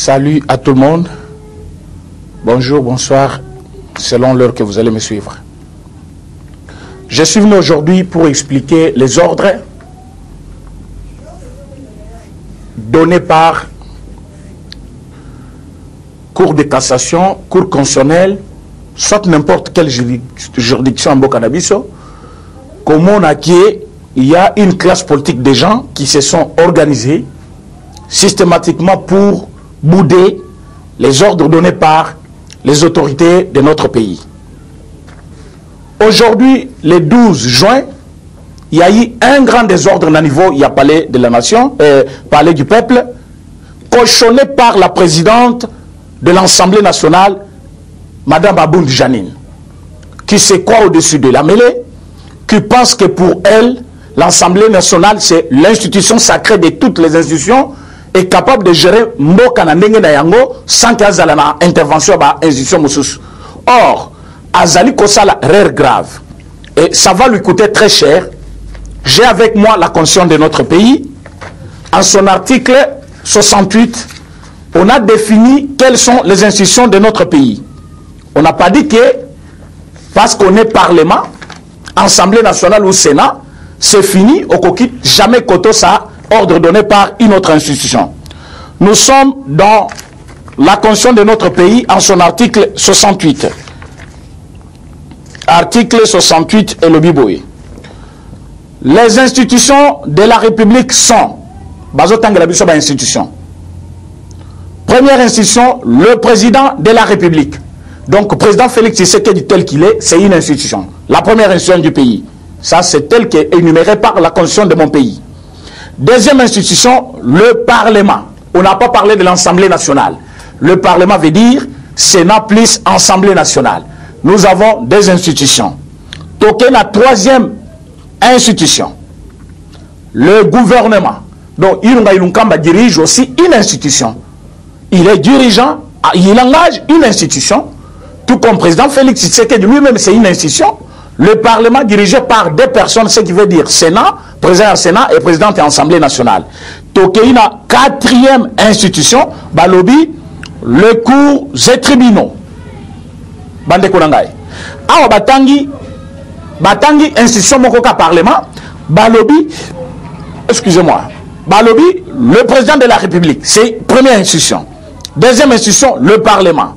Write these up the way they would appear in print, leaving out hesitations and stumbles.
Salut à tout le monde. Bonjour, bonsoir, selon l'heure que vous allez me suivre. Je suis venu aujourd'hui pour expliquer les ordres donnés par Cour de cassation, Cour constitutionnelle, soit n'importe quelle juridiction en Bokanabiso, comme on a qu'il y a une classe politique de gens qui se sont organisés systématiquement pour bouder les ordres donnés par les autorités de notre pays. Aujourd'hui, le 12 juin, il y a eu un grand désordre au niveau, il y a palais de la nation, palais du peuple, cautionné par la présidente de l'Assemblée nationale, Madame Abound Janine, qui se croit au-dessus de la mêlée, qui pense que pour elle, l'Assemblée nationale, c'est l'institution sacrée de toutes les institutions, est capable de gérer Mboka na ndenge na yango sans qu'il y ait une intervention par l'institution Moussous. Or, Azali Kosala rare grave. Et ça va lui coûter très cher. J'ai avec moi la Constitution de notre pays. En son article 68, on a défini quelles sont les institutions de notre pays. On n'a pas dit que, parce qu'on est Parlement, Assemblée nationale ou Sénat, c'est fini, au coquille, jamais koto ça, ordre donné par une autre institution. Nous sommes dans la Constitution de notre pays en son article 68. Article 68 et le Biboé. Les institutions de la République sont institution. Première institution, le président de la République. Donc, le président Félix Tshisekedi tel qu'il est, c'est une institution. La première institution du pays. Ça, c'est tel qui est énuméré par la Constitution de mon pays. Deuxième institution, le Parlement. On n'a pas parlé de l'Assemblée nationale. Le Parlement veut dire Sénat plus Assemblée nationale. Nous avons des institutions. Token la troisième institution, le gouvernement. Donc, Ilunga Ilunkamba dirige aussi une institution. Il est dirigeant, il engage une institution, tout comme le président Félix Tshisekedi lui-même, c'est une institution. Le Parlement dirigé par deux personnes, ce qui veut dire Sénat, président du Sénat et président de l'Assemblée nationale. Tokeina, quatrième institution, Balobi, le cours et tribunaux. Bande Konangai. Awa Batangi, institution Mokoka Parlement, Balobi, excusez-moi, Balobi, le président de la République, c'est première institution. Deuxième institution, le Parlement.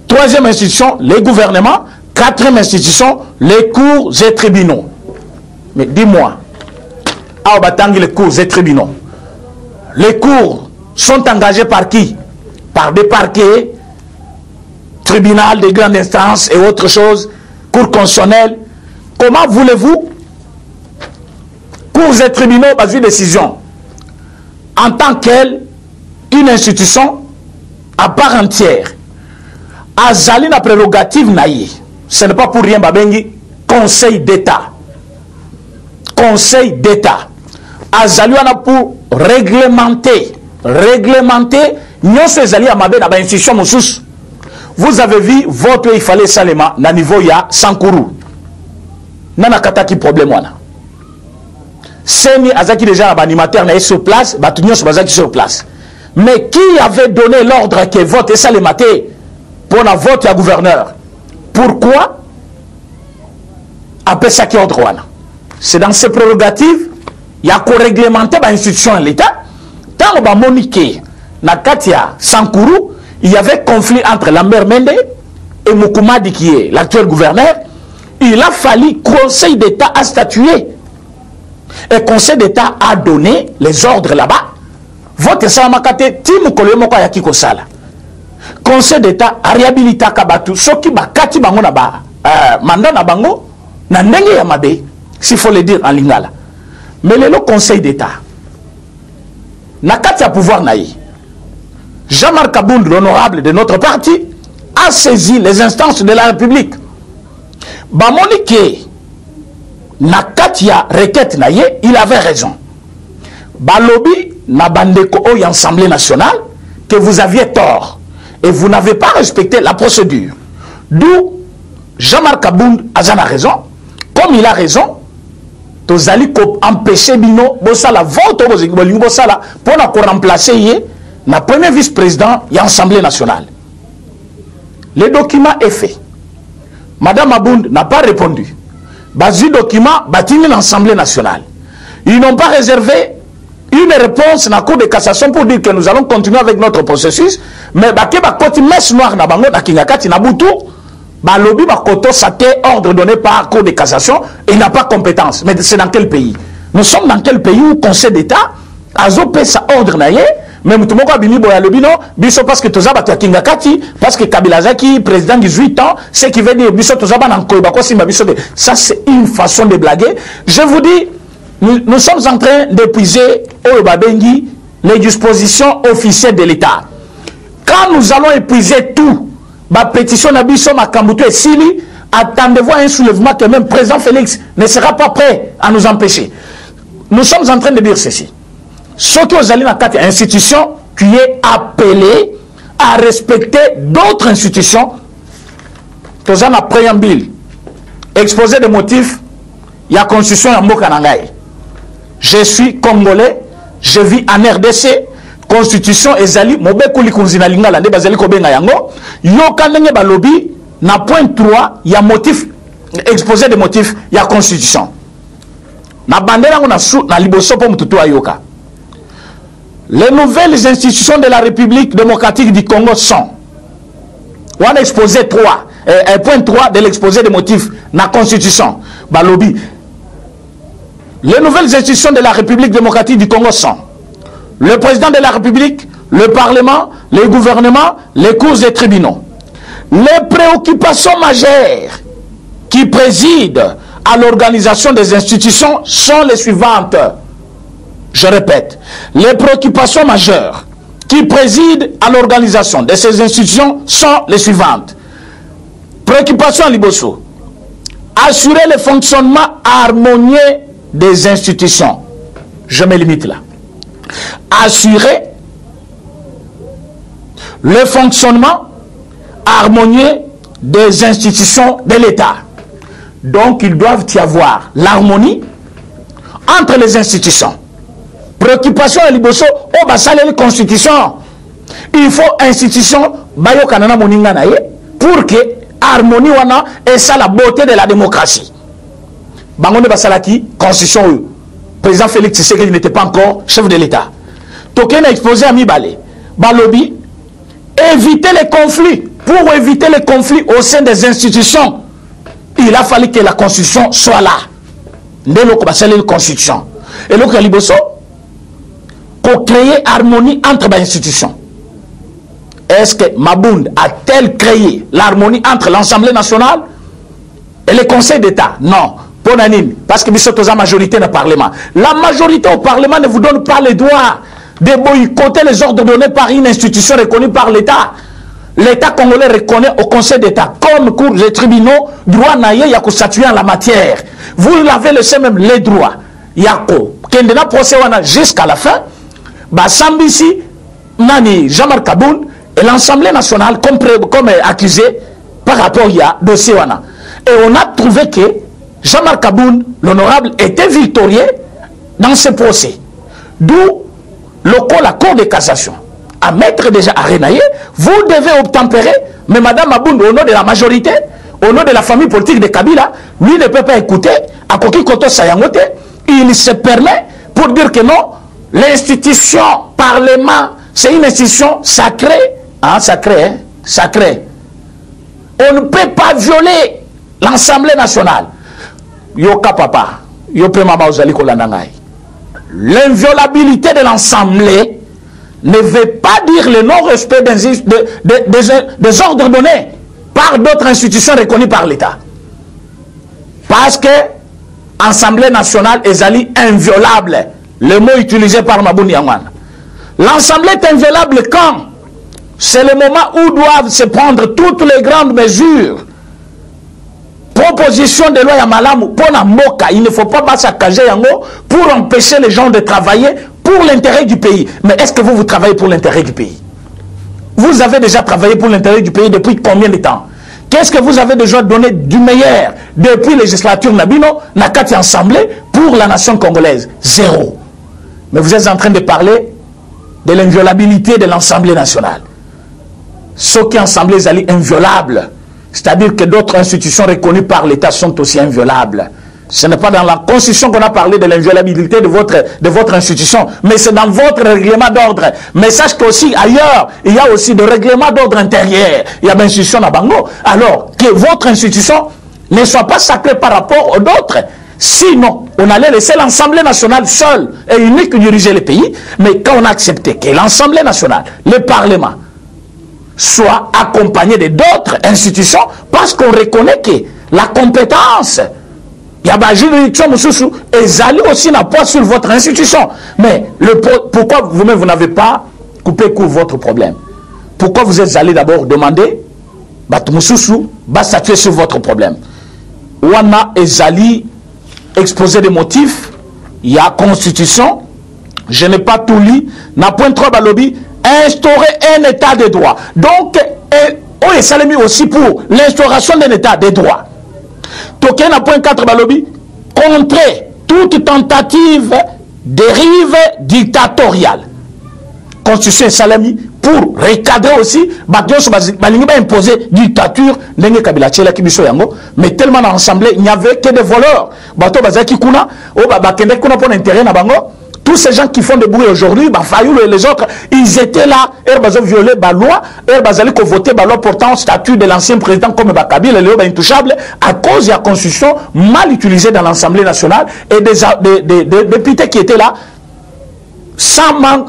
Troisième institution, les gouvernements. Quatrième institution, les cours et tribunaux. Mais dis-moi, Awa Batangi, les cours et tribunaux. Les cours sont engagés par qui? Par des parquets, tribunal de grande instance et autre chose, cours constitutionnels. Comment voulez-vous, cours et tribunaux, basent une décision en tant qu'elle, une institution à part entière, Azali na prérogative naïe. Ce n'est pas pour rien, Babengi, Conseil d'État. Conseil d'État. Azali a pour réglementer, nous ces alliés à Mabé dans l'institution Moussous. Vous avez vu, votre il fallait Salema, na niveau ya Sankourou. Nana kataki problème wana. Seni Azaki déjà animateur na sur place, Batunyo Bazaki sur place. Mais qui avait donné l'ordre que vote et Salema pour la vote à gouverneur? Pourquoi? Après ça qui ordre wana. C'est dans ces prérogatives, il y a qu'au réglementer l'institution de l'État. Tant que Monique, na Katia Sankourou, il y avait conflit entre Lambert Mende et Moukoumadi qui est l'actuel gouverneur. Il a fallu Conseil d'État à statuer. Et Conseil d'État a donné les ordres là-bas. Vote Salamakate, Tim Kolomoko Yakiko Sala. Conseil d'État a réhabilité Kabatu, Soki Bakati Bango Naba, mandat Nabango, Nandenge Yamabe, s'il faut le dire en lingala. Mais le Conseil d'État, Nakati a pouvoir naï. Jean-Marc Abound, l'honorable de notre parti, a saisi les instances de la République. Bamonike, Nakatia requête naïe, il avait raison. Balobi, Nabandeko Oy Assemblée nationale, que vous aviez tort. Et vous n'avez pas respecté la procédure. D'où Jean-Marc Abound a raison. Comme il a raison, Tozali empêcher Bino, Bossala, vote, Bosala, pour la remplacer, na premier vice-président, il y a l'Assemblée nationale. Le document est fait. Madame Abound n'a pas répondu. Bazi document bâti l'Assemblée nationale. Ils n'ont pas réservé une réponse dans la Cour de cassation pour dire que nous allons continuer avec notre processus. Mais baki bakoti messe noire na bango na kingakati na butu, ba lobby bakoto saté ordre donné par la Cour de cassation et n'a pas compétence. Mais c'est dans quel pays? Nous sommes dans quel pays où le Conseil d'État a zopé sa ordre naie, mais tout le monde a bimi boya lobby non, biso parce que toza batu kingakati, parce que Kabila Zaki président 18 ans, ce qui veut dire biso toza ba nan koyba ko simba biso de. Ça c'est une façon de blaguer. Je vous dis, nous sommes en train d'épuiser au Babengi les dispositions officielles de l'État. Quand nous allons épuiser tout, ma pétition Nabiso Makambutu et Sili, attendez-vous à un soulèvement que même président Félix ne sera pas prêt à nous empêcher. Nous sommes en train de dire ceci. Ce que vous allez dans quatre institutions qui est appelé à respecter d'autres institutions, que ça n'a préambule, exposé des motifs, il y a constitution en Mokanangaï. Je suis congolais, je vis en RDC, constitution ezali, mobekuli kunzina lingala nde bazali kobenga yango, yo kanenge balobi, na point 3, il y a motif, exposé des motifs, il y a constitution. Na bandera on a sous, na liboso po mututu ayoka. Les nouvelles institutions de la République démocratique du Congo sont, on a exposé 3, point 3 de l'exposé des motifs, na constitution, balobi. Les nouvelles institutions de la République démocratique du Congo sont le président de la République, le Parlement, les gouvernements, les cours et tribunaux. Les préoccupations majeures qui président à l'organisation des institutions sont les suivantes. Je répète, les préoccupations majeures qui président à l'organisation de ces institutions sont les suivantes. Préoccupation à Liboso. Assurer le fonctionnement harmonieux des institutions. Je me limite là. Assurer le fonctionnement harmonieux des institutions de l'État. Donc, ils doivent y avoir l'harmonie entre les institutions. Préoccupation à Liboso, oh, bah, ça, les constitutions. Il faut institution, bayo kanana moninga na ye, pour que harmonie wana et ça la beauté de la démocratie. Bangonde Basalaki, constitution, président Félix Tshisekedi n'était pas encore chef de l'État. Token a exposé à Mibale, Balobi, éviter les conflits. Pour éviter les conflits au sein des institutions, il a fallu que la constitution soit là. Ndelo Kobasale une constitution. Et donc, Liboso, pour créer harmonie entre les institutions. Est-ce que Mabound a-t-elle créé l'harmonie entre l'Assemblée nationale et le Conseil d'État? Non. Parce que nous la majorité dans le Parlement. La majorité au Parlement ne vous donne pas le droit de boycotter les ordres donnés par une institution reconnue par l'État. L'État congolais reconnaît au Conseil d'État comme cour des tribunaux droit naïe yako statuer en la matière. Vous l'avez laissé même les droits. Yako kendena procès jusqu'à la fin. Sambisi nani Jean-Marc Abound et l'Assemblée nationale comme accusé par rapport à dossier wana. Et on a trouvé que Jean-Marc Abound, l'honorable, était victorieux dans ce procès. D'où la Cour de cassation à mettre déjà à Renaïe, vous devez obtempérer, mais Madame Abound, au nom de la majorité, au nom de la famille politique de Kabila, lui ne peut pas écouter, à Koki Koto Sayangote, il se permet pour dire que non, l'institution Parlement, c'est une institution sacrée, hein, sacrée. On ne peut pas violer l'Assemblée nationale. Yoka papa, l'inviolabilité de l'Assemblée ne veut pas dire le non-respect des ordres donnés par d'autres institutions reconnues par l'État. Parce que l'Assemblée nationale est inviolable. Le mot utilisé par Mabound Yangwan. L'Assemblée est inviolable quand? C'est le moment où doivent se prendre toutes les grandes mesures. Proposition de loi Yamalamu pour la Moka. Il ne faut pas massacrer Yango pour empêcher les gens de travailler pour l'intérêt du pays. Mais est-ce que vous travaillez pour l'intérêt du pays? Vous avez déjà travaillé pour l'intérêt du pays depuis combien de temps? Qu'est-ce que vous avez déjà donné du meilleur depuis la législature Nabino, Nakati Assemblée pour la nation congolaise? Zéro. Mais vous êtes en train de parler de l'inviolabilité de l'Assemblée nationale. Ce qui l'Assemblée est inviolable, c'est-à-dire que d'autres institutions reconnues par l'État sont aussi inviolables. Ce n'est pas dans la Constitution qu'on a parlé de l'inviolabilité de votre institution, mais c'est dans votre règlement d'ordre. Mais sache qu'aussi ailleurs, il y a aussi des règlements d'ordre intérieur. Il y a une institution à Bango. Alors, que votre institution ne soit pas sacrée par rapport aux autres. Sinon, on allait laisser l'Assemblée nationale seule et unique diriger le pays. Mais quand on a accepté que l'Assemblée nationale, le Parlement, soit accompagné de d'autres institutions, parce qu'on reconnaît que la compétence, il y a des juridictions et allez aussi n'a pas sur votre institution. Mais pourquoi vous-même vous n'avez pas coupé court votre problème? Pourquoi vous êtes allé d'abord demander statuer sur votre problème? Wana ezali exposer des motifs, il y a constitution, je n'ai pas tout lu, n'a point 3 balobi, instaurer un état de droit. Donc, on est salami aussi pour l'instauration d'un état de droit. Token à point 4 balobi, contrer toute tentative dérive dictatoriale. Constitution salami pour recadrer aussi, imposer dictature, mais tellement ensemble, il n'y avait que des voleurs. Tous ces gens qui font des bruits aujourd'hui, les autres, ils étaient là, ils ont violé la loi, ils ont voté la loi portant le statut de l'ancien président comme Kabila, les intouchables, à cause de la constitution mal utilisée dans l'Assemblée nationale et des députés qui étaient là, sans mots,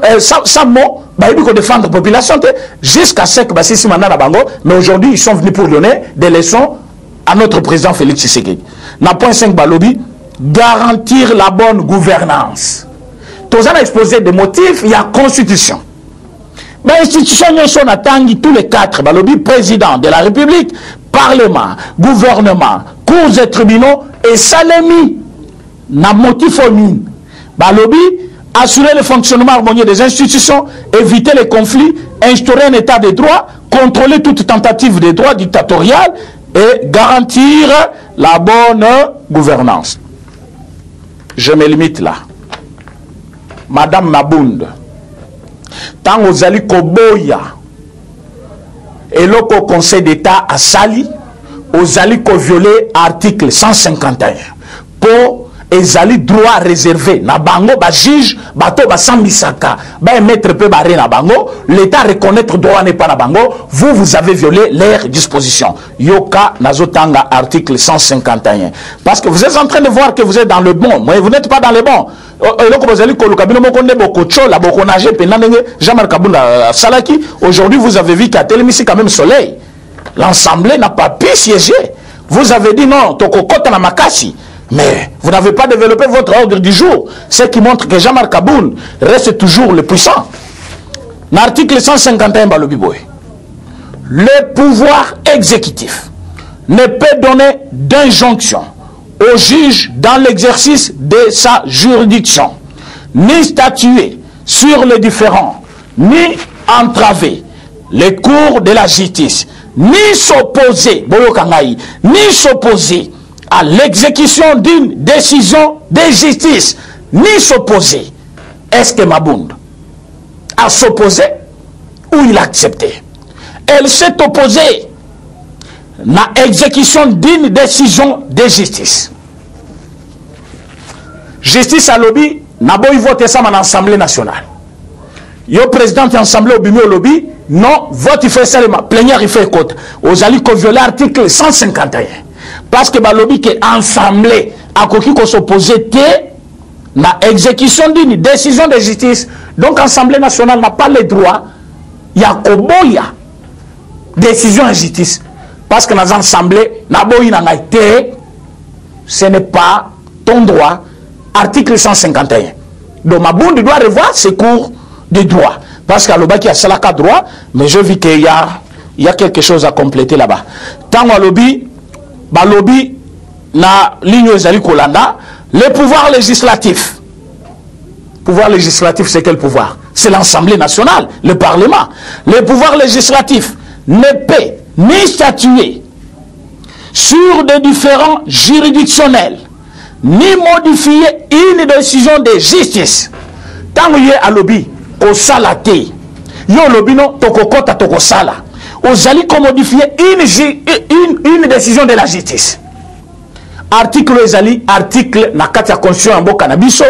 ils ont défendre la population, jusqu'à ce que Bassi Simana Bango, mais aujourd'hui, ils sont venus pour donner des leçons à notre président Félix Tshisekedi. Na point 5 Balobi, garantir la bonne gouvernance. Tous on a exposé des motifs, il y a constitution. Mais l'institution, on attend tous les 4, Balobi, président de la République, parlement, gouvernement, cours et tribunaux, et Salemi, na motif au mine. Balobi, assurer le fonctionnement harmonieux des institutions, éviter les conflits, instaurer un état de droit, contrôler toute tentative de droit dictatorial et garantir la bonne gouvernance. Je me limite là. Madame Mabund, tant aux Ali Koboya et le Conseil d'État à Sali, aux Ali ko violé article 151 pour ezali droit réservé na bango ba juge bato ba sambisaka ba mettre peu barré na bango, l'état reconnaître droit n'est pas na bango, vous avez violé leurs dispositions. Yoka nazotanga article 151 parce que vous êtes en train de voir que vous êtes dans le bon, mais vous n'êtes pas dans le bon. Aujourd'hui vous avez vu qu'à Télémissi quand même soleil, l'Assemblée n'a pas pu siéger. Vous avez dit non, Tokokota na Makasi. Mais vous n'avez pas développé votre ordre du jour, ce qui montre que Jean-Marc Aboun reste toujours le puissant. L'article 151 Balobiboy, le pouvoir exécutif ne peut donner d'injonction au juge dans l'exercice de sa juridiction, ni statuer sur les différends, ni entraver les cours de la justice, ni s'opposer à l'exécution d'une décision de justice, ni s'opposer. Est-ce que Mabound a s'opposé ou il a accepté? Elle s'est opposée à l'exécution d'une décision de justice. Justice à lobby, n'a pas voté ça dans l'Assemblée nationale. Yo président de l'Assemblée au bimi au lobby, non, vote il fait seulement, plénière il fait côte. Aux alliés qui violent l'article 151. Parce que le lobby qui est assemblé à qui s'opposait à l'exécution d'une décision de justice. Donc l'Assemblée nationale n'a pas le droit, il y a Koboya, décision de justice. Parce que dans l'Assemblée, ce n'est pas ton droit. Article 151. Donc Mabound doit revoir ses cours de droit. Parce qu'à l'Oba qui a Salaka droit, mais je vis qu'il y a quelque chose à compléter là-bas. Tant à lobby, na ligne ezali kolanda, le pouvoir législatif. Pouvoir législatif, c'est quel pouvoir? C'est l'Assemblée nationale, le Parlement. Le pouvoir législatif ne peut ni statuer sur des différents juridictionnels, ni modifier une décision de justice. Tant qu'il y a à lobby, kosala te yo lobino tokokota tokosala ozali ko modifier une décision de la justice. Article ezali article na kati ya constitution ya mboka na biso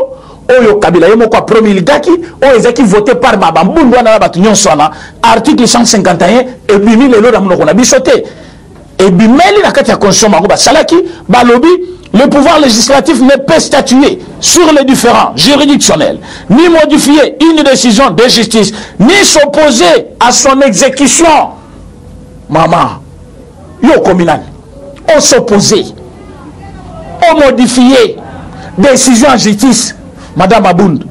oyo Kabila yemo kwa promulgaki oyo ezaki voté par mabambundu wana na batu nyonso wana article 151 ebimi lelo na monoko na biso te ebimeli na kati ya constitution bango basalaki balobi le pouvoir législatif ne peut statuer sur les différends juridictionnels ni modifier une décision de justice ni s'opposer à son exécution. Maman yo kominani on s'opposer on modifier décision en justice. Madame Abound,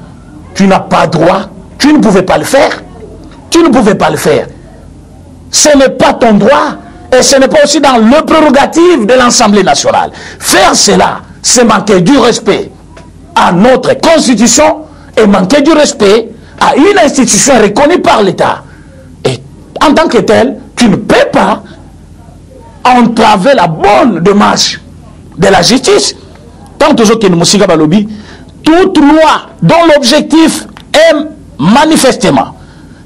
tu n'as pas droit, tu ne pouvais pas le faire. Tu ne pouvais pas le faire. Ce n'est pas ton droit et ce n'est pas aussi dans le prérogative de l'Assemblée nationale. Faire cela, c'est manquer du respect à notre constitution et manquer du respect à une institution reconnue par l'État. Et en tant que tel, tu ne peux pas entraver la bonne démarche de la justice. Tant que nous sommes balobi, toute loi dont l'objectif est manifestement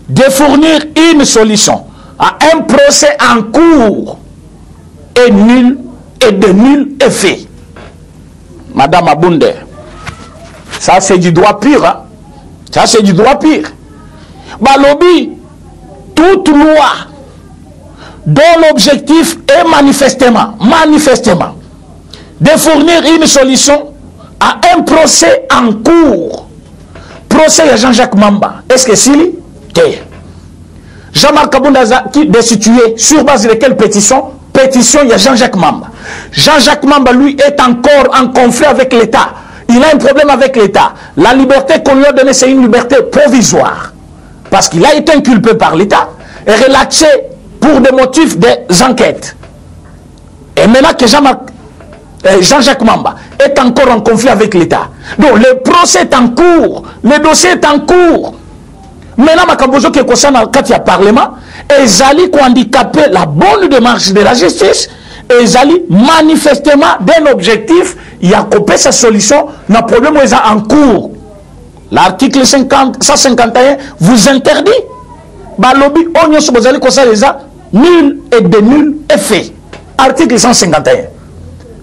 de fournir une solution à un procès en cours est nul et de nul effet. Madame Aboundé, ça c'est du droit pur. Hein? Ça c'est du droit pur. Balobi, toute loi dont l'objectif est manifestement de fournir une solution à un procès en cours. Procès de Jean-Jacques Mamba. Est-ce que c'est Jean-Marc Kabundaza qui est destitué sur base de quelle pétition? Pétition, il y a Jean-Jacques Mamba. Jean-Jacques Mamba, lui, est encore en conflit avec l'État. Il a un problème avec l'État. La liberté qu'on lui a donnée, c'est une liberté provisoire. Parce qu'il a été inculpé par l'État et relaxé pour des motifs des enquêtes. Et maintenant que Jean-Jacques Mamba est encore en conflit avec l'État. Donc le procès est en cours, le dossier est en cours. Maintenant, Makambozo qui est concerne dans le cadre du Parlement, et Zali qui handicapé la bonne démarche de la justice, et Zali manifestement d'un objectif, il a coupé sa solution, le problème est en cours. L'article 151 vous interdit. Balobi, on y a nul et de nul effet. Article 151.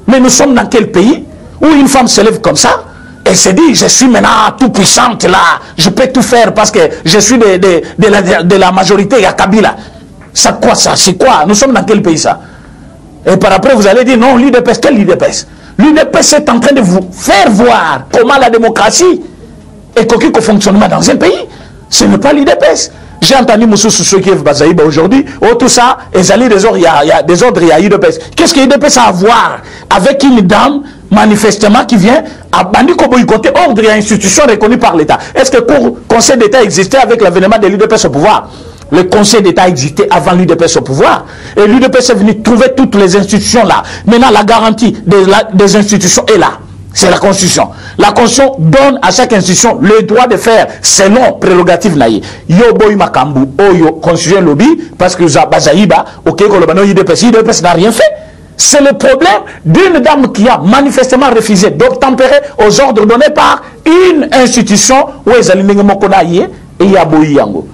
Mais nous sommes dans quel pays où une femme se lève comme ça et se dit je suis maintenant tout puissante là, je peux tout faire parce que je suis de la majorité, il y a Kabila. C'est quoi ça? C'est quoi? Nous sommes dans quel pays ça? Et par après vous allez dire non, l'UDPS, quel l'UDPS? L'UDPS est en train de vous faire voir comment la démocratie est coquille au fonctionnement dans un pays. Ce n'est pas l'UDPS. J'ai entendu Moussou Soussouki Bazaïba aujourd'hui. Oh, tout ça, il y a des ordres, il y a UDPS. Qu'est-ce que l'UDPS a à voir avec une dame, manifestement, qui vient à Bandi boycotter ordre et institution reconnue par l'État? Est-ce que le Conseil d'État existait avec l'avènement de l'UDPS au pouvoir? Le Conseil d'État existait avant l'UDPS au pouvoir. Et l'UDPS est venu trouver toutes les institutions là. Maintenant, la garantie des institutions est là. C'est la Constitution. La Constitution donne à chaque institution le droit de faire selon prérogative naïe. Yo boy makambu, yo Constitution lobby, parce que Bazaïba, ok, Kolobano, IDPS n'a rien fait. C'est le problème d'une dame qui a manifestement refusé d'obtempérer aux ordres donnés par une institution où ils allaient et il y a boy yango.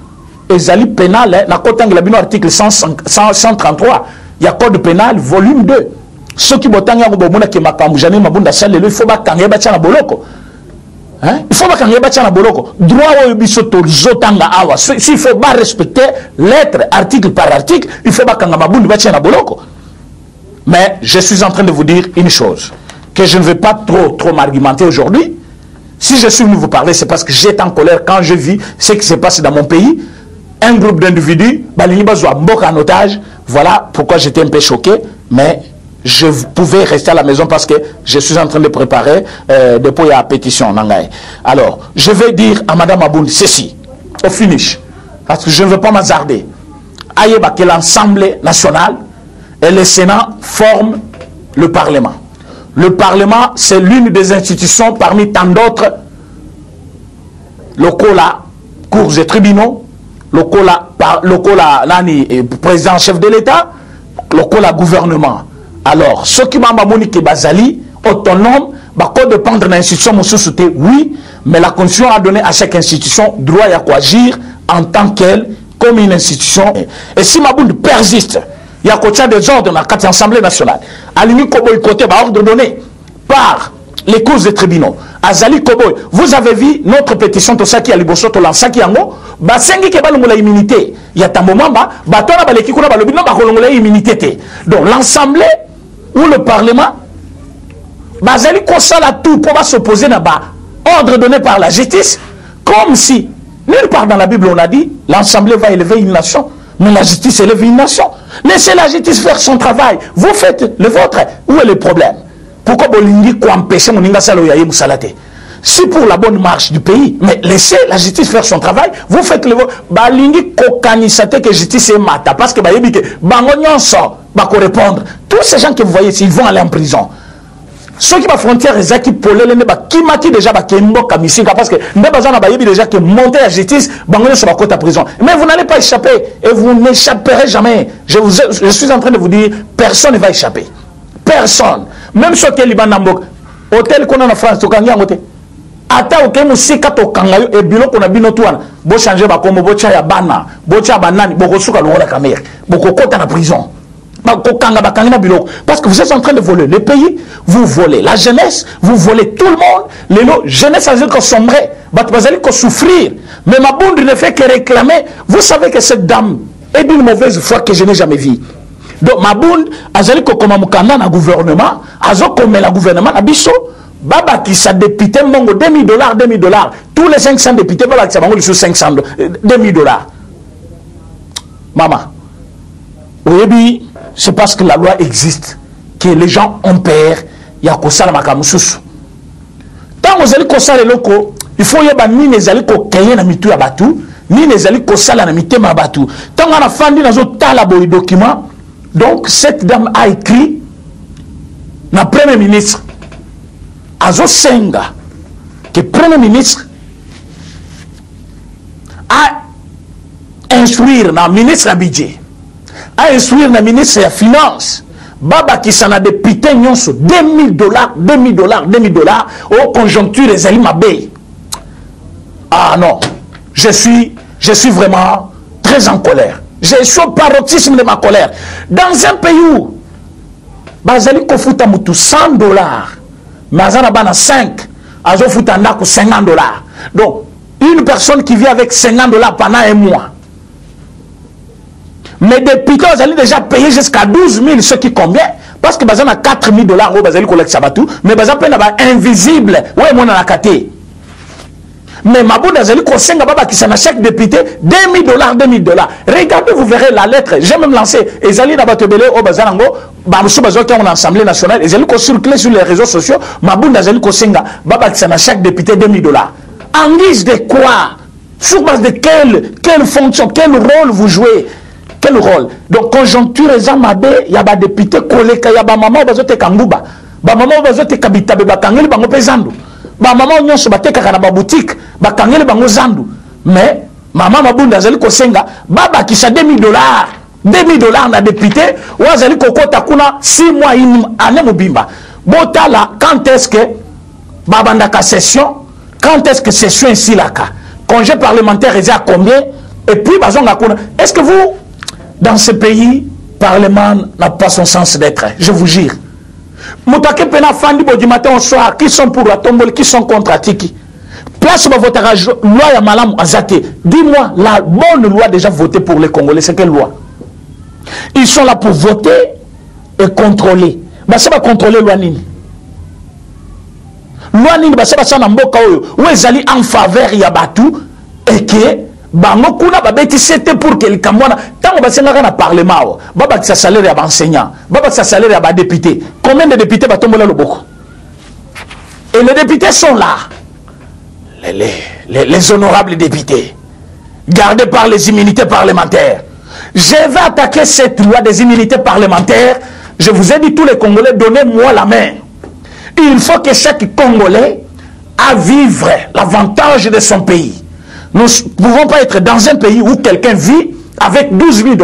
Ils allaient pénal, na kotang labino article 133, il y a code pénal, volume 2. Ceux qui botanga ngobomona ke makambu jamais mabunda sale il faut ba kanga ba tchana boloko. Hein? Il faut ba kanga ba tchana boloko. Droit au biso to zotanga awa. S'il faut pas respecter lettre article par article, il faut ba kanga mabunda ba tchana boloko. Mais je suis en train de vous dire une chose que je ne vais pas trop m'argumenter aujourd'hui. Si je suis venu vous parler, c'est parce que j'étais en colère quand je vis ce qui se passe dans mon pays. Un groupe d'individus, en otage. Voilà pourquoi j'étais un peu choqué, mais je pouvais rester à la maison parce que je suis en train de préparer depuis la pétition. Alors, je vais dire à Madame Abound ceci, au finish, parce que je ne veux pas m'hasarder. Aïeba que l'Assemblée nationale et le Sénat forment le Parlement. Le Parlement, c'est l'une des institutions parmi tant d'autres, locaux là, cours et tribunaux, locaux là, président chef de l'État, locaux là, gouvernement. Alors, ce qui m'a Monique Bazali, autonome, Code de prendre une institution, oui, mais la Constitution a donné à chaque institution droit à agir en tant qu'elle, comme une institution. Et si Mabound persiste, il y a côté des ordres dans l'Assemblée nationale, à l'unique boycotté, ordre donné par les causes des tribunaux. Azali Koboy, vous avez vu notre pétition, tout ça qui a liboso, tout l'ansaki yango, basengi ke balongola immunité. Il y a un moment, batona baleki kuna balobino bakolongola immunité. Donc l'Assemblée ou le Parlement, bazali kosala tout pour s'opposer à ordre donné par la justice, comme si, nulle part dans la Bible on a dit, l'Assemblée va élever une nation, mais la justice élève une nation. Laissez la justice faire son travail, vous faites le vôtre. Où est le problème? Pourquoi Bolingi ko empêcher Moninga Salo Yaye Moussalate? Si pour la bonne marche du pays, mais laissez la justice faire son travail, vous faites le vôtre. Balingi ko kanisate que justice est mata, parce que Bayebi que Bangonyon sort, Bako répondre. Tous ces gens que vous voyez ici, ils vont aller en prison. Ceux qui va frontière les qui polé les neba qui mati déjà ba kembo kamisinga parce que neba zana bayebi déjà que monter la justice bangonyo sur la côte à prison. Mais vous n'allez pas échapper et vous n'échapperez jamais. Je suis en train de vous dire, personne ne va échapper. Personne. Même ceux qui liban nambok hôtel qu'on a en France to kanga ngote. Ata oke musika to kanga yo e bilo ko na bino tuana. Bo changer ba komo bo cha ya bana, bo cha banani, bo kosuka lola kamera. Bo kokota na prison. Parce que vous êtes en train de voler le pays, vous volez la jeunesse, vous volez tout le monde. Les jeunesse, ça veut dire qu'on sombrer, vous allez souffrir. Mais Mabound ne fait que réclamer. Vous savez que cette dame est d'une mauvaise foi que je n'ai jamais vue. Donc Mabound, azali ko koma mukanda na gouvernement, azo comme la gouvernement na biso, baba qui sa député mongo $2000, $2000. Tous les 500 députés baba qui sa mongo sur $500, $2000. Maman, oui, c'est parce que la loi existe que les gens ont peur. Il y a kosala makamususu. Tant que vous allez kosala loko, il faut y avoir ni les allez kokaye na mitu ya batu, ni les allez kosala na mitema batu. Tant qu'on a fandi dans un talabo document, donc cette dame a écrit, na premier ministre, Azo Senga, que premier ministre a instruire na ministre à budget. A instruire le ministre des Finances, Baba qui s'en a député nyonso $2000, $2000 aux conjonctures des Alimabé. Ah non, je suis vraiment très en colère. Je suis au paroxysme de ma colère. Dans un pays où Bazali Kofuta Moutou $100, Mazana Bana 5, Azo Futanda $50. Donc, une personne qui vit avec $50 pendant un mois. Mais députés, vous allez déjà payer jusqu'à 12 000, ce qui combien? Parce que Bazan a $4 000 au Bazali collecte Sabatou, mais Bazan peine invisible. Ouais, mon anacaté. Mais Mabou Bazali Kosenga Baba qui s'en a chaque député $2000, $2000. Regardez, vous verrez la lettre. J'ai même lancé. Et Zali Nabatebele au Bazanango, Bamsou Bazan qui est en Assemblée nationale, et Zali circulé sur les réseaux sociaux. Mabou Bazali Kosenga Baba qui s'en a chaque député $2000. En guise de quoi? Sur base de quelle fonction, quel rôle vous jouez? Quel rôle? Donc, conjoncture, il y a des députés collés, il y a des mamans qui ont été kangouba, des mamans qui ont été kabita, des kangeli bango pezandu, des mamans qui ont été kakana boutique, des kangeli bango zandu. Mais, maman Mabounda Zali Kosenga, baba qui a $2000, $2000 na député, ou Zali Kokota kuna 6 mois, une année mobimba. Botala, quand est-ce que babandaka session, quand est-ce que session ici là, congé parlementaire, est à combien? Et puis, est-ce que vous, dans ce pays, le Parlement n'a pas son sens d'être, je vous jure. Moutake Pena Fandi du matin au soir, qui sont pour la tombole, qui sont contre Atiki. Place de votre loi ya Malam Azate. Dis-moi, la bonne loi déjà votée pour les Congolais, c'est quelle loi? Ils sont là pour voter et contrôler. Bah, ça va contrôler loi Nini. Loi Nini, bah, ça va s'en emboka où ils allaient en faveur Yabatu et que bango kuna babeti c'était pour que le Cambodge tant que c'est un parlement baba que ça salaire à enseignant baba que ça salaire à député combien de députés va tomber là le beaucoup et les députés sont là les honorables députés gardés par les immunités parlementaires. Je vais attaquer cette loi des immunités parlementaires. Je vous ai dit tous les Congolais, donnez-moi la main. Il faut que chaque Congolais a vivre l'avantage de son pays. Nous ne pouvons pas être dans un pays où quelqu'un vit avec $12 000,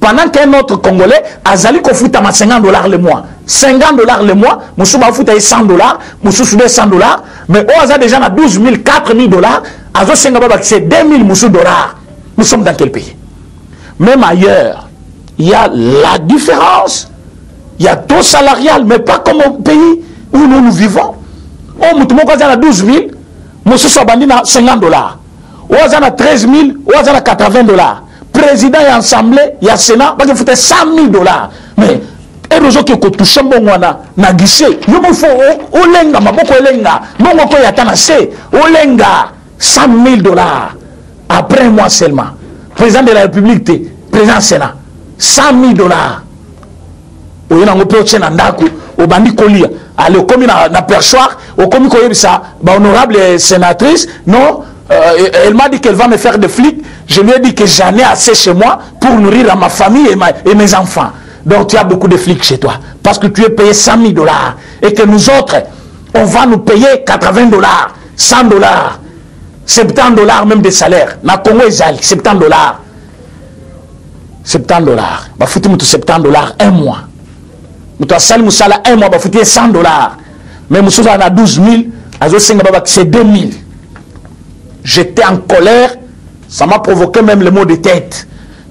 pendant qu'un autre Congolais a zali kofuta $50 le mois. 50 $ le mois, Moussou va foutre 100 $, Moussou soudé 100 $, mais on a déjà 12 000, 4 000 $, Azo Sengaba c'est 2 000 Moussou $. Nous sommes dans quel pays? Même ailleurs, il y a la différence. Il y a taux salarial, mais pas comme au pays où nous vivons. Oh, Moutoumoko a 12 000, Moussou Sabandi a 50 $. Ou a 13 000, ou a 80 $. Président et assemblée, il y a Sénat, il faut 100 000 $. Mais, et les qui ont touché na guichet, il faut olenga, maboko olenga, maboko yatanase, olenga, 100 000 $. Après un mois seulement. Président de la République, président Sénat, 100 000 $. Au y a un peu de nandaku, au bandi colia, allez au commis na perchoir, au commis ça, honorable sénatrice, non, elle m'a dit qu'elle va me faire des flics. Je lui ai dit que j'en ai assez chez moi pour nourrir ma famille et mes enfants. Donc tu as beaucoup de flics chez toi. Parce que tu es payé 100 000 $. Et que nous autres, on va nous payer 80 $, 100 $, 70 $ même des salaires. Na Congo Ezali, 70 $. 70 $. Bah foutu 70 $ un mois. Nous avons Moussala un mois, bah foutu 100 $. Mais Moussala a 12 000, c'est 2 000. J'étais en colère, ça m'a provoqué même le mot de tête.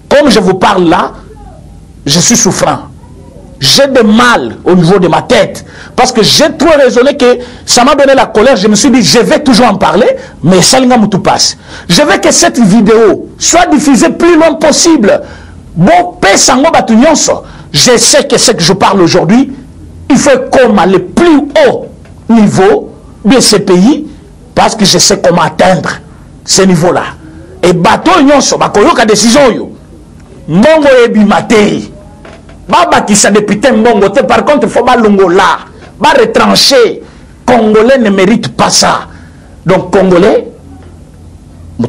Comme je vous parle là, je suis souffrant. J'ai de mal au niveau de ma tête. Parce que j'ai trop raisonné que ça m'a donné la colère. Je me suis dit, je vais toujours en parler, mais ça ne tout passe. Je veux que cette vidéo soit diffusée plus loin possible. Bon, je sais que ce que je parle aujourd'hui, il faut comme le plus haut niveau de ce pays, parce que je sais comment atteindre ce niveau-là. Et bateau nyonso, bakoyoka décision yo. Mbongo ebimate. Baba qui s'est député Mbongo, par contre, il faut pas longo là. Ba retrancher. Congolais ne mérite pas ça. Donc, Congolais,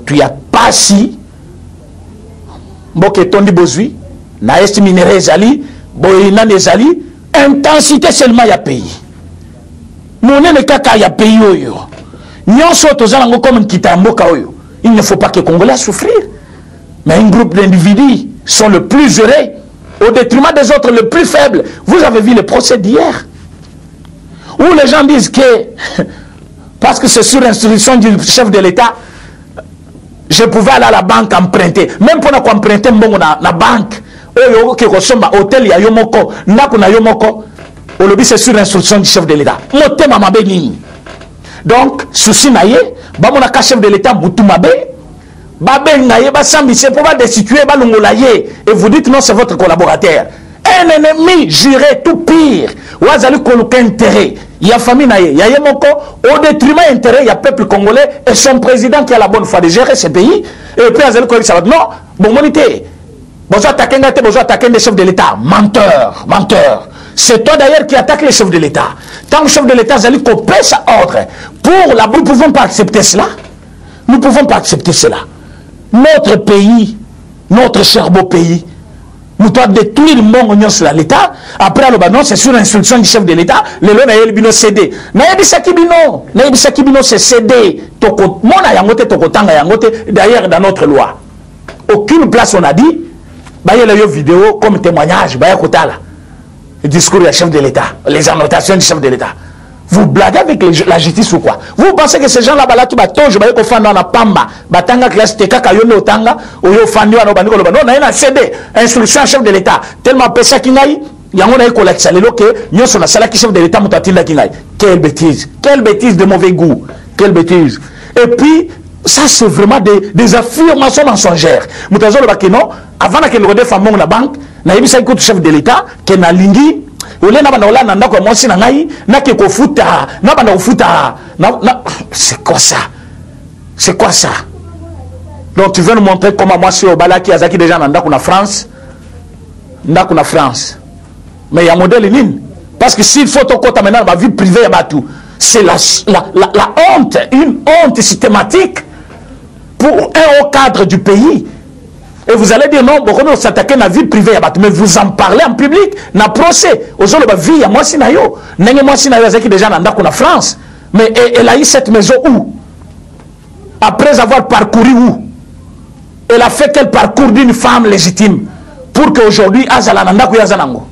tu y a pas si. Mboke tondi bozui, na est minéré ezali, boyina ezali, intensité seulement ya pays. Moné ne kaka ya pays oyo. Nyonso tozalango comme kita mboka oyo. Il ne faut pas que les Congolais souffrent. Mais un groupe d'individus sont le plus heureux au détriment des autres, le plus faibles. Vous avez vu le procès d'hier, où les gens disent que, parce que c'est sur instruction du chef de l'État, je pouvais aller à la banque emprunter. Même pour emprunter la banque, hôtel, il y a yomoko, nakuna yomoko, au lobby, c'est sur instruction du chef de l'État. Donc, souci naïe, bamonaka chef de l'État, Moutumabe, babé naïe, basambi, c'est pour destituer, balongolaye, et vous dites non, c'est votre collaborateur. Un ennemi juré tout pire, ouazali koluka intérêt, il y a famille naïe, il y a yemoko, au détriment intérêt, il y a peuple congolais, et son président qui a la bonne foi de gérer ce pays, et puis azali koluka, ça va, non, bon, monité, bonjour attaquer des chefs de l'État, menteur, menteur. C'est toi d'ailleurs qui attaque les chefs de l'État. Tant que le chef de l'État a coupé sa ordre, nous ne pouvons pas accepter cela. Nous ne pouvons pas accepter cela. Notre pays, notre cher beau pays, nous doit détruire le monde sur l'État. Après, non, c'est sur l'instruction du chef de l'État. Le lot n'a pas cédé. Naïbisakibino, c'est cédé. D'ailleurs, dans notre loi, aucune place on a dit, il y a une vidéo comme témoignage, le discours du chef de l'État, les annotations du chef de l'État. Vous blaguez avec la justice ou quoi? Vous pensez que ces gens-là, qui battent, je vais faire dans la pamba, batanga classe teka kayone otanga, ou yo fandi wa no bandiko lo non, na CD, instruction chef de l'État. Tellement pesa kingai, yango na ko la tsalelo que nyoso na sala ki chef de l'État mutatinda kingai. Quelle bêtise de mauvais goût, quelle bêtise. Et puis ça c'est vraiment des affirmations mensongères. Mutazo le bakeno, avant que le redef among la banque, na yebisa ko chef de l'État que na lingi c'est quoi ça? C'est quoi ça? Donc tu veux nous montrer comment moi je suis au Balaki Azaki déjà dans la France? Dans la France. Mais il y a un modèle nul. Parce que s'il faut ton côté maintenant, ma vie privée, c'est la honte, une honte systématique pour un haut cadre du pays. Et vous allez dire non, on s'attaquer à la vie privée, mais vous en parlez en public, dans le procès. Aujourd'hui, la vie, il y a moi si nayo. N'est-ce moi si nayo, c'est déjà dans la France. Mais elle a eu cette maison où? Après avoir parcouru où? Elle a fait quel parcours d'une femme légitime pour qu'aujourd'hui, Azala Nandako Yazanango.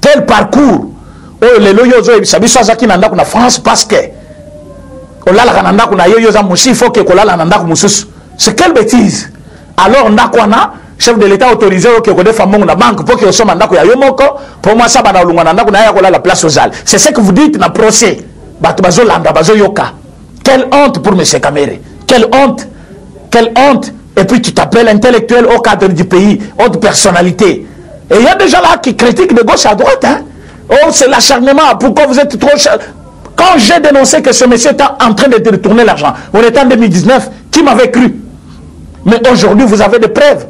Quel parcours? Oh, les loyozo, ils savent soit qui n'ont pas France parce que. Oh là, la nanda kuna yoyoza mushi, il faut que kola la nanda musus. C'est quelle bêtise? Alors, on a quoi na? Chef de l'État autorisé au Kékodé Famong na banque pour que soit mandako ya yomoko. Pour moi, ça, bana ulunga nanda kuna ya kola la place aux Halles. C'est ce que vous dites dans le procès. Batubazo landa, bazo yoka. Quelle honte pour M. Kamere. Quelle honte. Quelle honte. Et puis tu t'appelles intellectuel au cadre du pays, haute personnalité. Et il y a des gens là qui critiquent de gauche à droite. Hein? Oh, c'est l'acharnement. Pourquoi vous êtes trop cher? Quand j'ai dénoncé que ce monsieur était en train de détourner l'argent, on était en 2019, qui m'avait cru? Mais aujourd'hui, vous avez des preuves.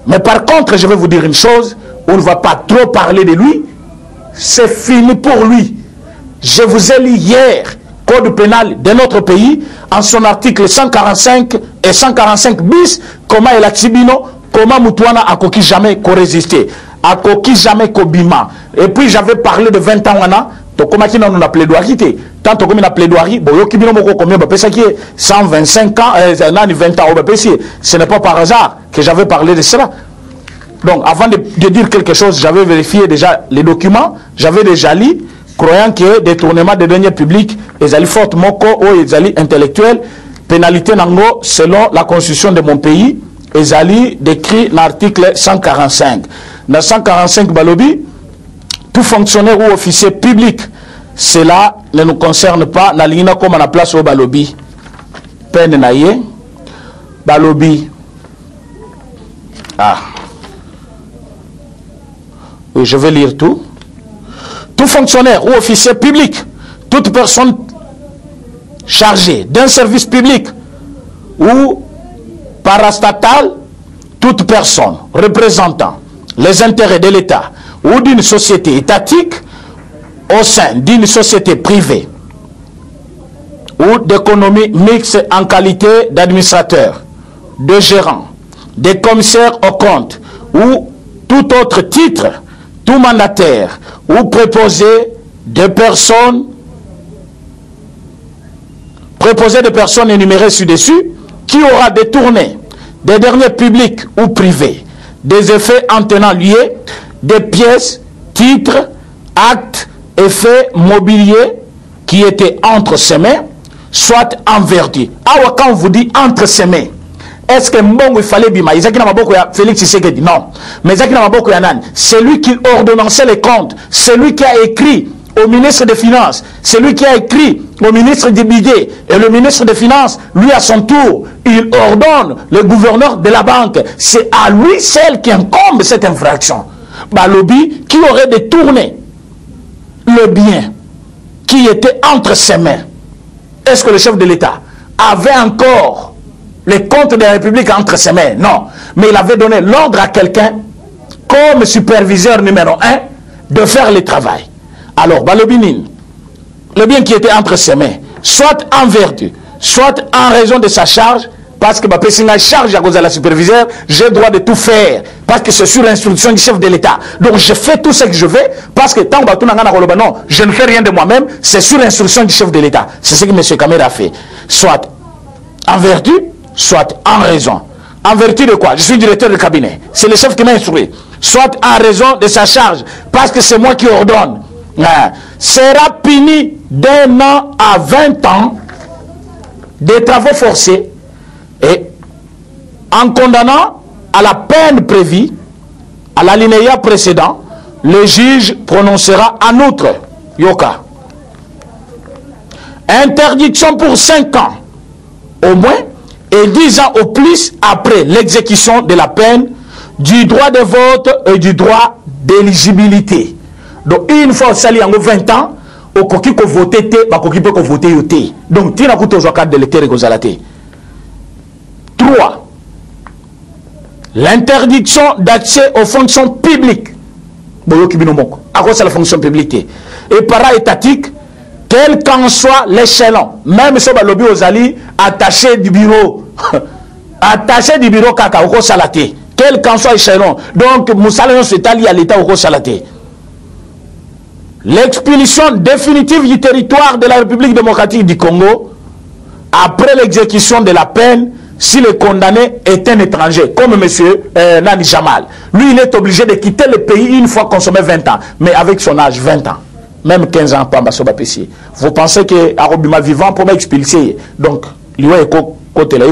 Mais par contre, je vais vous dire une chose, on ne va pas trop parler de lui. C'est fini pour lui. Je vous ai lu hier, Code pénal de notre pays, en son article 145 et 145 bis, comment il a tibino, comment Moutouana a coquille jamais co-résisté, a coquille jamais co-bima. Et puis j'avais parlé de 20 ans, comment il a plaidoirie, tant que il a plaidoirie, combien ça qui est 125 ans, 20 ans, ce n'est pas par hasard que j'avais parlé de cela. Donc avant de dire quelque chose, j'avais vérifié déjà les documents, j'avais déjà lu, croyant que détournement des deniers publics, ils allaient fortement ou ils allaient intellectuels, pénalité nango selon la constitution de mon pays, ils allaient décrit l'article 145. Dans 145 balobi, tout fonctionnaire ou officier public, cela ne nous concerne pas. Na lina comme à la place au balobi, peine naïe, balobi. Ah, oui, je vais lire tout. Tout fonctionnaire ou officier public, toute personne chargée d'un service public ou parastatal, toute personne représentant les intérêts de l'État ou d'une société étatique au sein d'une société privée ou d'économie mixte en qualité d'administrateur, de gérant, de commissaire aux comptes ou tout autre titre, tout mandataire ou préposé de personnes énumérées ci-dessus qui aura détourné des derniers publics ou privés des effets en tenant lieu des pièces, titres, actes, effets mobiliers qui étaient entre ses mains, soit en vertu. Alors quand on vous dit entre ses mains, est-ce que Mbongo il fallait bima? Félix Tshisekedi, non. Mais c'est lui qui ordonnançait les comptes, c'est lui qui a écrit au ministre des Finances, c'est lui qui a écrit au ministre du Budget, et le ministre des Finances, lui à son tour, il ordonne le gouverneur de la banque. C'est à lui seul qui incombe cette infraction. Balobi qui aurait détourné le bien qui était entre ses mains. Est-ce que le chef de l'État avait encore les comptes de la République entre ses mains? Non. Mais il avait donné l'ordre à quelqu'un, comme superviseur numéro 1, de faire le travail. Alors, Balobinine, le bien qui était entre ses mains, soit en vertu, soit en raison de sa charge, parce que ma personne charge à cause de la superviseur, j'ai le droit de tout faire, parce que c'est sur l'instruction du chef de l'État. Donc je fais tout ce que je veux, parce que tant que non, je ne fais rien de moi-même, c'est sur l'instruction du chef de l'État. C'est ce que M. Kamere a fait. Soit en vertu, soit en raison. En vertu de quoi? Je suis directeur de cabinet. C'est le chef qui m'a instruit. Soit en raison de sa charge, parce que c'est moi qui ordonne. Sera puni d'1 an à 20 ans des travaux forcés et en condamnant à la peine prévue à l'alinéa précédent, le juge prononcera en outre Yoka interdiction pour 5 ans au moins et 10 ans au plus après l'exécution de la peine du droit de vote et du droit d'éligibilité. Donc une fois sali en 20 ans, au coquille ko voter te, ba coquille peut voter yoté. Donc tina kuto zo cadre de l'électeur ko zalaté. 3. L'interdiction d'accès aux fonctions publiques. Boyoki binomoko. À cause de la fonction publique et para-étatique, quel qu'en soit l'échelon, même si on lobby aux alliés attaché du bureau, attaché du bureau kaka au salaté, quel qu'en soit l'échelon. Donc Moussala se allié à l'État au salaté. L'expulsion définitive du territoire de la République démocratique du Congo après l'exécution de la peine si le condamné est un étranger, comme M. Nani Jamal, lui, il est obligé de quitter le pays une fois consommé 20 ans, mais avec son âge, 20 ans. Même 15 ans, pas Mbasoba Pessi. Vous pensez que Arobima vivant pour m'expulser. Donc, lui, côté là,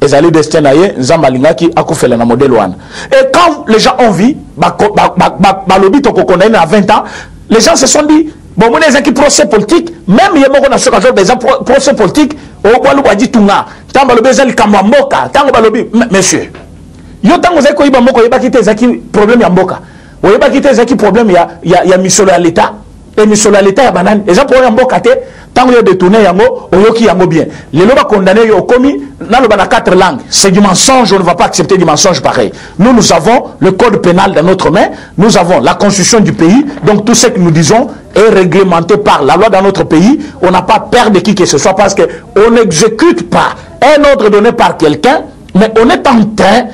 ils allaient destiner Zambalinga qui a fait le modèle one. Et quand les gens ont vu, l'obit au condamné à 20 ans, les gens se sont dit, bon, on est qui procès politique, même il y a des procès politiques, au Gualouba dit Tunga, tant que les Kamamboka, tant que monsieur. Yo tant que vous avez Bamboka, il y a quitté problème Yamboka. Il y a quitté problème, il y a mis sur l'État. Et mis sur l'État, il y a banane. Les gens pour Yamboka, tant que vous avez détourné Yango, ou Yoki Yango bien. Les lois condamnés, ils ont commis dans le 4 langues. C'est du mensonge, on ne va pas accepter du mensonge pareil. Nous avons le code pénal dans notre main, nous avons la constitution du pays, donc tout ce que nous disons est réglementé par la loi dans notre pays. On n'a pas peur de qui que ce soit parce qu'on n'exécute pas un ordre donné par quelqu'un, mais on est en train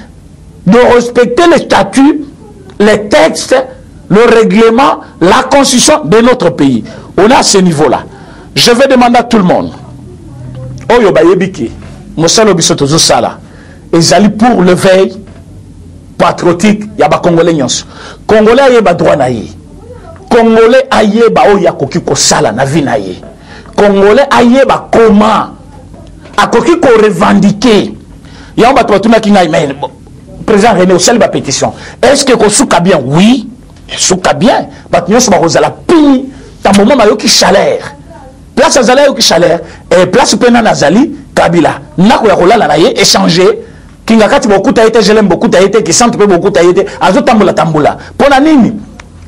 de respecter les statuts, les textes, le règlement, la constitution de notre pays. On est à ce niveau-là. Je vais demander à tout le monde. Oyo bayebiki, Moussalo Bissotozo Sala, ils allaient pour le veille patriotique, il y a des Congolais. Congolais aye ba droit naïe. Congolais aye ba oya koki ko sala na vie naïe. Congolais aye ba comment a koki ko revendiquer. Il y a un bateau qui n'a pas président René Ossel ba pétition. Est-ce que Kosouka bien? Oui, souka bien. Bateau se ba la pini. Tant moment ma yoki chaleur. Place Azali yoki chaleur et place Pena Nazali Kabila. Nako ya kolala na ye échanger. Kingakati beaucoup taïté, je l'aime beaucoup taïté, qui sent beaucoup taïté. Azo tamboula tamboula. Pour la nini,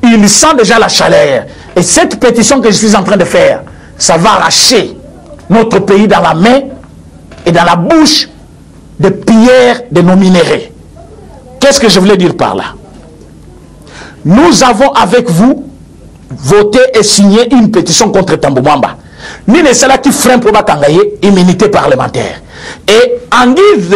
il sent déjà la chaleur. Et cette pétition que je suis en train de faire, ça va arracher notre pays dans la main et dans la bouche de pierres de nos minéraux. Qu'est-ce que je voulais dire par là? Nous avons avec vous voté et signé une pétition contre Tamboumamba. Ni ne cela qui freine pour Bakangaye, immunité parlementaire. Et en guise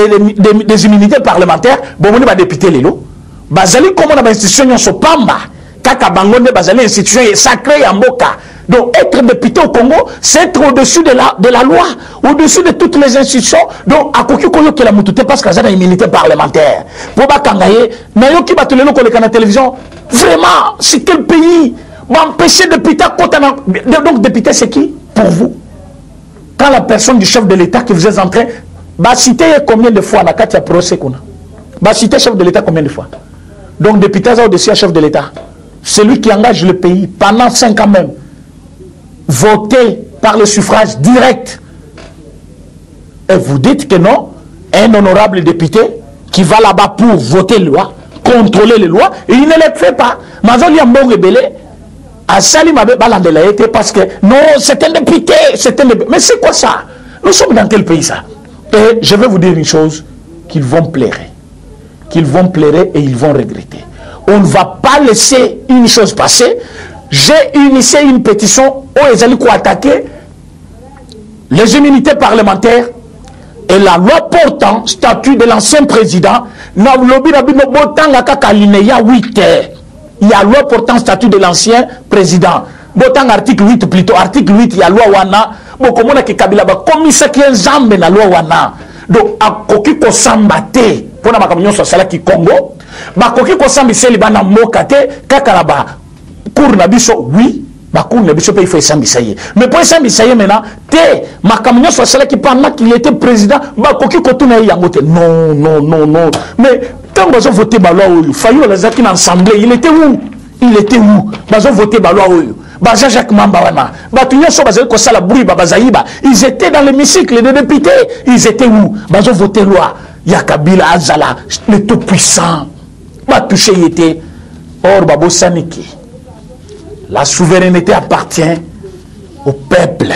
des immunités parlementaires, bon, on va député Lelo. Bazali, comme on a institution, so pamba. Kaka Bangonde, Bazali, institution sacrée en Boka. Donc, être député au Congo, c'est être au-dessus de la loi, au-dessus de toutes les institutions. Donc, à Koki Koyo qui la moutouté parce qu'il y a une immunité parlementaire. Pour Bakangaye, mais yo qui bat le nom qu'on la télévision, vraiment, c'est quel pays? M'empêcher de député à côté. Donc, député, c'est qui? Pour vous. Quand la personne du chef de l'État que vous êtes en train, bah citer combien de fois, il y a procès qu'on a. Bah citer chef de l'État combien de fois. Donc, député, ça au-dessus, chef de l'État. Celui qui engage le pays pendant 5 ans même, voté par le suffrage direct. Et vous dites que non, un honorable député qui va là-bas pour voter les lois, contrôler les lois, et il ne les fait pas. Mazol Yambo rebelle, à Salim Balandela été parce que non, c'est un député, mais c'est quoi ça? Nous sommes dans quel pays ça? Et je vais vous dire une chose, qu'ils vont plairer. Qu'ils vont plairer et ils vont regretter. On ne va pas laisser une chose passer. J'ai initié une pétition où ils allaient attaquer les immunités parlementaires et la loi portant statut de l'ancien président. Il y a loi portant statut de l'ancien président. Botan article 8 plutôt. Article 8, il y a loi wana. Bon, comme on a Kabila, comme ça qui est zambe na loi wana. Donc, à koki ko sambate, pour la makamignon sur cela qui Congo, ba koki ko sambise libana mokate, kakalaba, cour nabiso, oui, ba cour nabiso il faut sambisaye. Mais pour sambisaye maintenant, te, makamignon sur cela qui pendant qu'il était président, ba koki ko tourne yangote. Non, non, non, non. Mais, quand vous avez voté la loi, Fayou Lazaki dans l'Assemblée, il était où? Il était où? Vous avez voté la loi. Jacques Mambawana, ils étaient dans l'hémicycle des députés. Ils étaient où? Ils ont voté loi. Yakabila Azala, le tout-puissant. Touché était. Or, Babo Saniki, la souveraineté appartient au peuple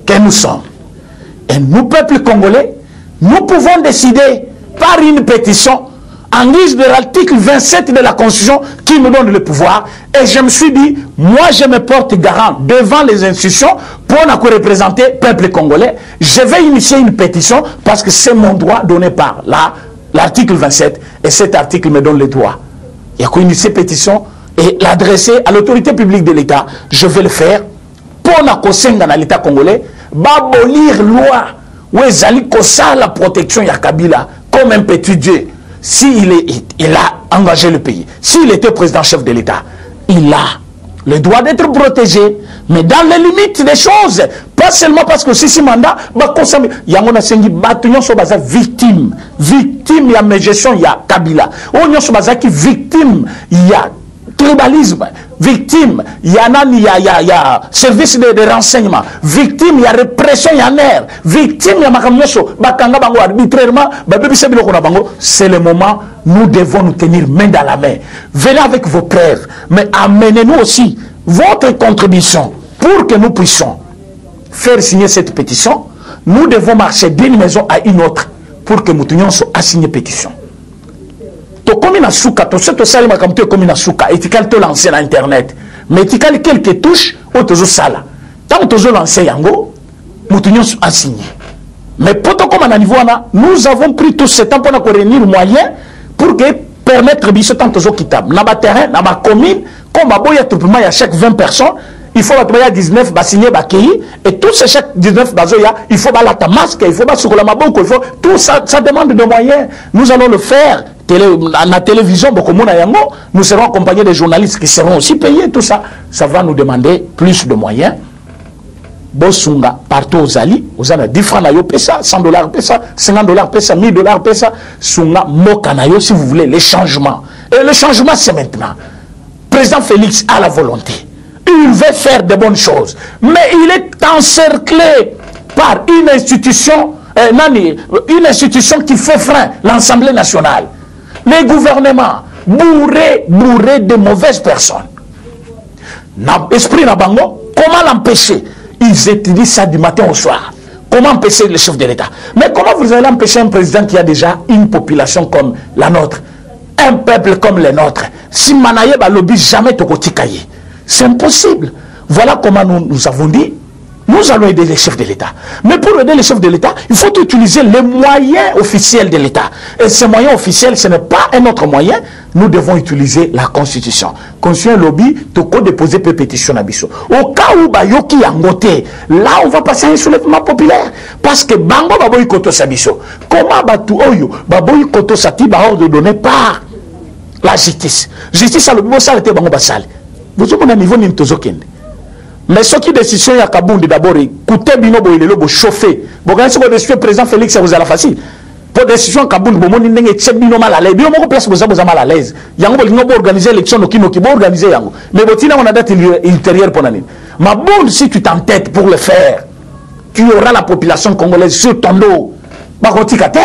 que nous sommes. Et nous, peuple congolais, nous pouvons décider par une pétition en guise de l'article 27 de la Constitution qui nous donne le pouvoir. Et je me suis dit, moi je me porte garant devant les institutions pour représenter le peuple congolais. Je vais initier une pétition parce que c'est mon droit donné par l'article 27. Et cet article me donne le droit. Il y a initier pétition et l'adresser à l'autorité publique de l'État. Je vais le faire pour l'État congolais. Abolir loi où ezali kosa la protection ya Kabila comme un petit Dieu. S'il a engagé le pays, s'il était président-chef de l'État, il a le droit d'être protégé, mais dans les limites des choses. Pas seulement parce que si mandat, il y a une victime. Victime, il y a mes gestions, il y a Kabila. On y a victime, il y a tribalisme. Victime, il y a service de renseignement. Victime, il y a répression, il y a nerf. Victime, il y a makamyoso, bakanga bango arbitrairement, c'est le moment, nous devons nous tenir main dans la main. Venez avec vos preuves, mais amenez-nous aussi votre contribution pour que nous puissions faire signer cette pétition. Nous devons marcher d'une maison à une autre pour que nous tenions à signer pétition. Comme na souka, to seto sali makamto comme na souka, etikal to lancer na internet. Mais etikal quelques touches au tozo sala. Tant tozo lancer yango, moutonyon a signé. Mais pour comme à niveau là, nous avons pris tout ce temps pour nous réunir moyens pour que permettre biso tant tozo kitable. Na ba terrain, na ma commune, comme ba boya tout il y a chaque 20 personnes, il faut ba 19 ba signer ba pays et tous ces chaque 19 bazoya, il faut ba la masque, il faut ba sur la maboko, il faut tout ça demande de moyens. Nous allons le faire. La télévision, nous serons accompagnés des journalistes qui seront aussi payés, tout ça. Ça va nous demander plus de moyens. Bosunga, partout aux Ali, aux Ana, 10 francs nayo pesa, 100 $, pesa, 50 $, pesa, 1000 $, pesa, Sunga, Mokanayo, si vous voulez, les changements. Et le changement, c'est maintenant. Président Félix a la volonté. Il veut faire de bonnes choses. Mais il est encerclé par une institution qui fait frein, l'Assemblée nationale. Les gouvernements bourrés de mauvaises personnes. Esprit Nabango, comment l'empêcher? Ils utilisent ça du matin au soir. Comment empêcher le chef de l'État? Mais comment vous allez empêcher un président qui a déjà une population comme la nôtre, un peuple comme le nôtre? Si Manaye lobby jamais Tokotikaye, c'est impossible. Voilà comment nous avons dit. Nous allons aider les chefs de l'État. Mais pour aider les chefs de l'État, il faut utiliser les moyens officiels de l'État. Et ces moyens officiels, ce n'est pas un autre moyen. Nous devons utiliser la Constitution. Constitution lobby, toko déposer pétition à Bisso. Au cas où Bayoki Yangote, là on va passer à un soulèvement populaire. Parce que Bango Baboy Koto Sabiso. Comment Batu Oyo, Baboy Koto Sati, ordre donné par la justice. Justice à l'objet, ça a été Bango Bassal. Vous avez un niveau Nintozokende. Mais ce qui décision il y a Kabound d'abord, écoutez bino boyelo bo chauffer. Bon quand c'est décision président Félix vous allez facile. Pour décision Kabound bo moni ndenge tche bino mal à l'aise. Bino moko place boza mal à l'aise. Yango bolingo bo organiser élection no kino ki bo organiser yango. Mais botina on a date ultérieure pour nani. Ma bonne si tu t'entêtes pour le faire, tu auras la population congolaise sur ton dos. Ba kotika te.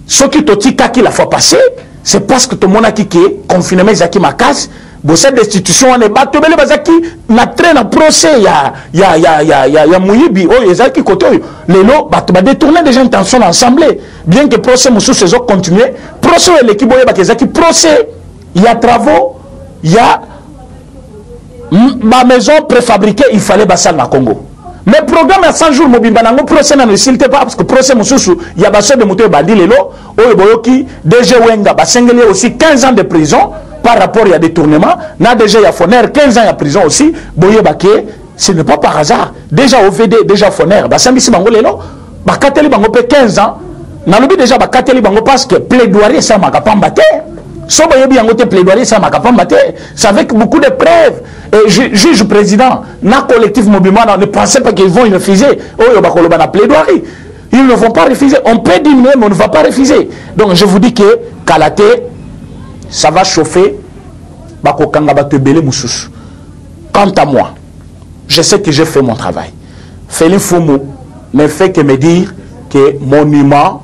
Ce qui totika qui la fois passée, c'est parce que tout le monde a qui confinement zaki makas. Bon, cette destitution, on est battu, mais les na train à procès, il y a Mouyibi, oh, il y a qui côté, les lots, bah, détourner des gens intentions ensemble, bien que le procès, moussou, ces autres continuent, procès, l'équipe, il procès, il y a travaux, il y a ma maison préfabriquée, il fallait basal na Congo. Mais programme à 100 jours, Mobimbanango, procès n'a ne pas, parce que procès, moussou, il y a bassé de moto, bandi, les lots, oh, boyoki, DG Wenga, basengeli aussi 15 ans de prison. Par rapport à détournement, n'a déjà y a Foner 15 ans en prison aussi. Boye Baké, ce n'est pas par hasard. Déjà OVD, déjà Foner, Bassambisi Bango Lelo, Bakateli Bango 15 ans. N'a l'oubli déjà Bakateli Bango parce que plaidoirie ça m'a capambate. So boye bien ngote plaidoirie ça m'a capambate. C'est avec beaucoup de preuves. Et juge président, n'a collectif mouvement, ne pensez pas qu'ils vont y refuser. Oh yo bakolo bana plaidoirie. Ils ne vont pas refuser. On peut diminuer, mais on ne va pas refuser. Donc je vous dis que Kalaté, ça va chauffer. Quant à moi, je sais que j'ai fait mon travail. Félix Foumou ne fait que me dire que monument,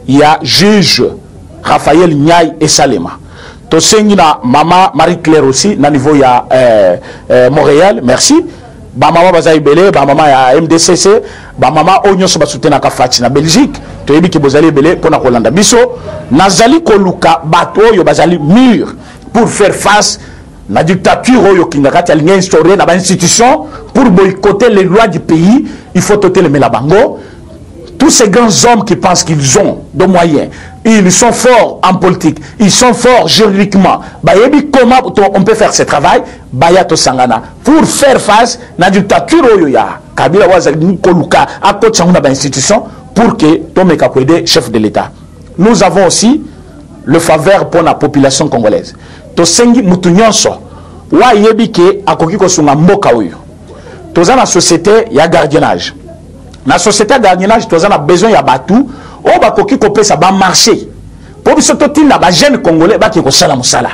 il y a juge Raphaël Niaï et Salema. Tosengina maman Marie-Claire aussi, na niveau il y a Montréal, merci. Ba maman bazaï belé, ba maman ya MDCC, ba maman onyo so basutena ka fati na Belgique, to yebi ki bozali belé pona kolanda biso, nazali koluka bato yo bazali mur pour faire face la dictature oyo kingakati alinga instauré na ba institution pour boycotter les lois du pays, il faut toter le melabango. Tous ces grands hommes qui pensent qu'ils ont des moyens, ils sont forts en politique, ils sont forts juridiquement. Comment on peut faire ce travail? Pour faire face à la dictature, Kabila Koluka, à côté de l'institution, pour que Tom Kakwede, chef de l'État. Nous avons aussi le faveur pour la population congolaise. Tosengi mutunyonso wa yebike akoki kosunga mboka oyo. Toza na société ya gardiennage. Na société ya gardiennage toza na besoin ya batu o bakoki kopesa ba marché. Po biso totinda ba jeune congolais baki ko sala musala.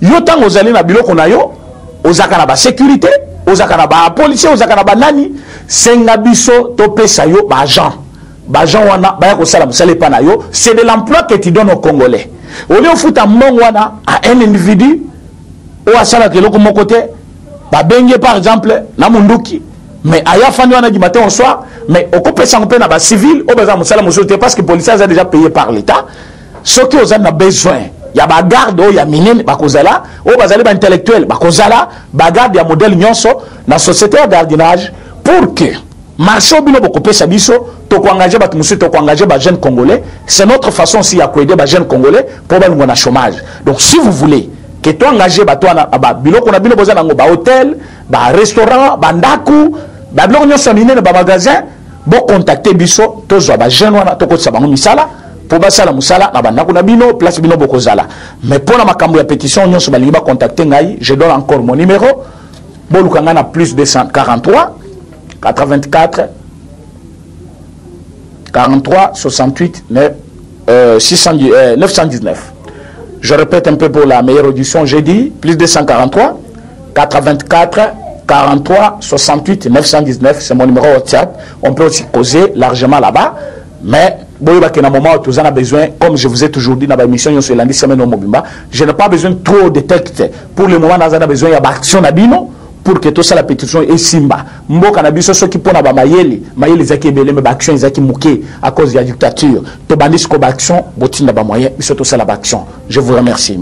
Yo tango ozali na biloko na yo, ozaka na ba sécurité, ozaka na ba policier, ozaka na ba nani, senga biso topesa yo ba agent. Ba agent wana ba ya ko sala musala pa na yo, c'est de l'emploi que tu donnes aux Congolais. Au lieu futa mbongo wana à un individu ou à sala keloko mon côté, ba bengue par exemple na munduki, mais aya fandi wana du matin au soir, mais au coupe sans na ba civil, au bazar musala musala parce que les policiers ont déjà payé par l'État. Ce qui ont besoin, il y a ba garde, il y a minen, ba kozala, ou bazali ba intellectuel, ba kozala, ba garde ya modèle nyonso na société de gardiennage pour que marché bino boko pesa biso to ko engager ba tumusi to ko engager ba jeunes congolais. C'est notre façon aussi à aider ba jeunes congolais pour ba ngona chômage. Donc si vous voulez que to engager ba to na ba biloko na bino boza nango ba hôtel, ba restaurant, ba ndaku, ba biloko nyonso minene ba magasin, bo contacter biso to zo ba jeune wana to ko tsa bango misala. Pour basala musala na bandako na bino place bino bokozala. Mais pour la makambo ya pétition nyonso balingi ba contacter ngai, je donne encore mon numéro. Bolukanga na plus 243 84 43 68 919. Je répète un peu pour la meilleure audition, j'ai dit plus 243 84 43 68 919, c'est mon numéro WhatsApp. On peut aussi causer largement là-bas, mais à un moment où tu as besoin, comme je vous ai toujours dit dans la mission sur lundi semaine au Mobimba, je n'ai pas besoin trop de textes. Pour le moment, nous avons besoin d'action d'abino pour que tout ça la pétition est simba. Mboka na biso soki pona ba mayeli zaki belé mais action zaki muke à cause de la dictature. To bandis ko ba action botinda ba moyen biso tout ça la action. Je vous remercie.